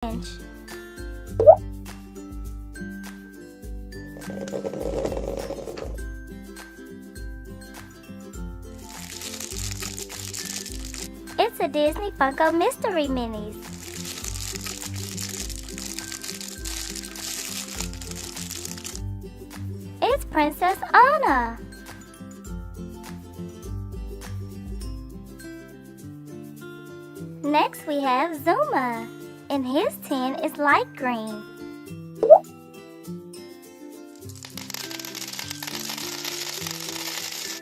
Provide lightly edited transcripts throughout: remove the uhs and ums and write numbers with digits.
bench. It's a Disney Funko Mystery Minis. It's Princess Anna. Next we have Zuma, and his tin is light green.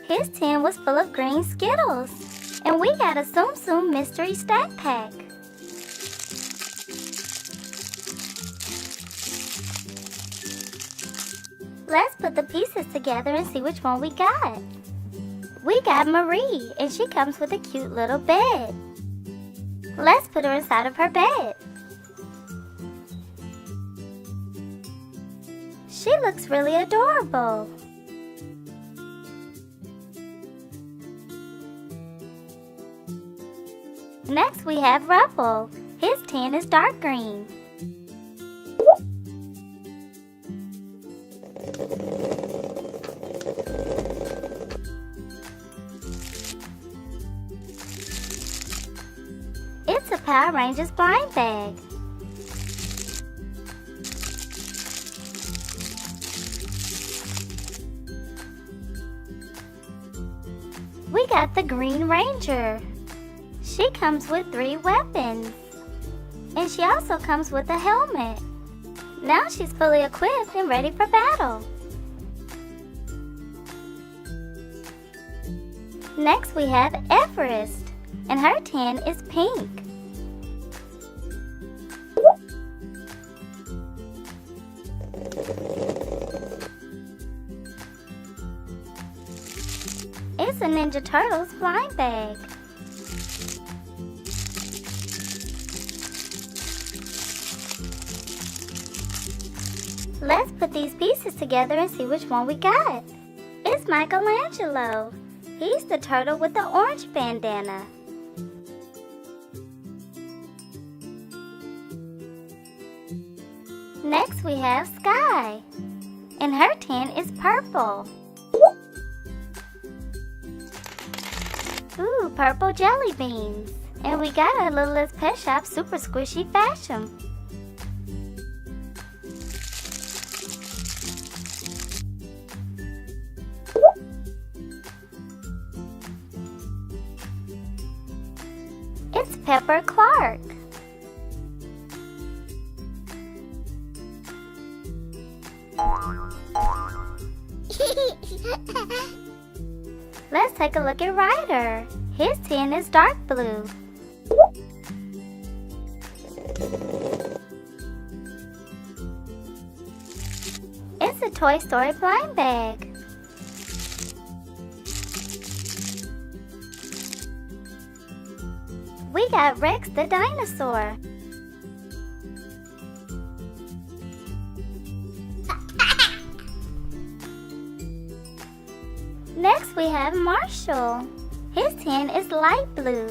His tin was full of green Skittles, and we got a Tsum mystery stack pack. Let's put the pieces together and see which one we got. We got Marie, and she comes with a cute little bed. Let's put her inside of her bed. She looks really adorable. Next we have Rubble. His tin is dark green. It's a Power Rangers blind bag. We got the Green Ranger. She comes with 3 weapons. And she also comes with a helmet. Now she's fully equipped and ready for battle. Next we have Everest, and her tin is pink. It's a Ninja Turtles blind bag. Let's put these pieces together and see which one we got. It's Michelangelo. He's the turtle with the orange bandana. Next we have Skye, and her tin is purple. Ooh, purple jelly beans. And we got our Littlest Pet Shop super squishy Fash'em. It's Pepper Clark. Let's take a look at Ryder. His tin is dark blue. It's a Toy Story blind bag. We got Rex the dinosaur. Next we have Marshall. His tin is light blue.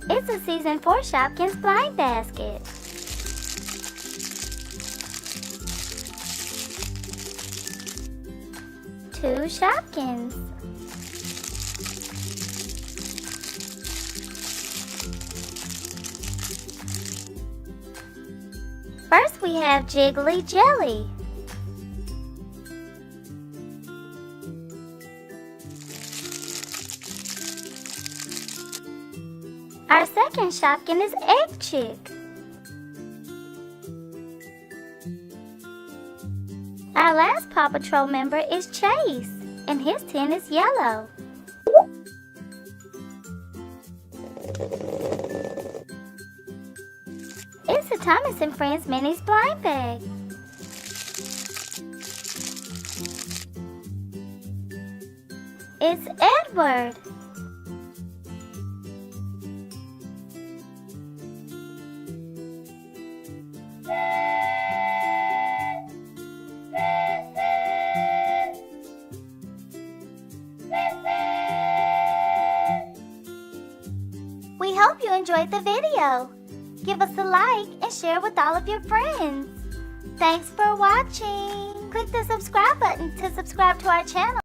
It's a Season 4 Shopkins blind basket. Two Shopkins. First we have Jiggly Jelly. Our second Shopkin is Eggchic. Our last Paw Patrol member is Chase, and his tin is yellow. It's a Thomas and Friends Minis blind bag. It's Edward. We hope you enjoyed the video. Give us a like and share with all of your friends. Thanks for watching. Click the subscribe button to subscribe to our channel.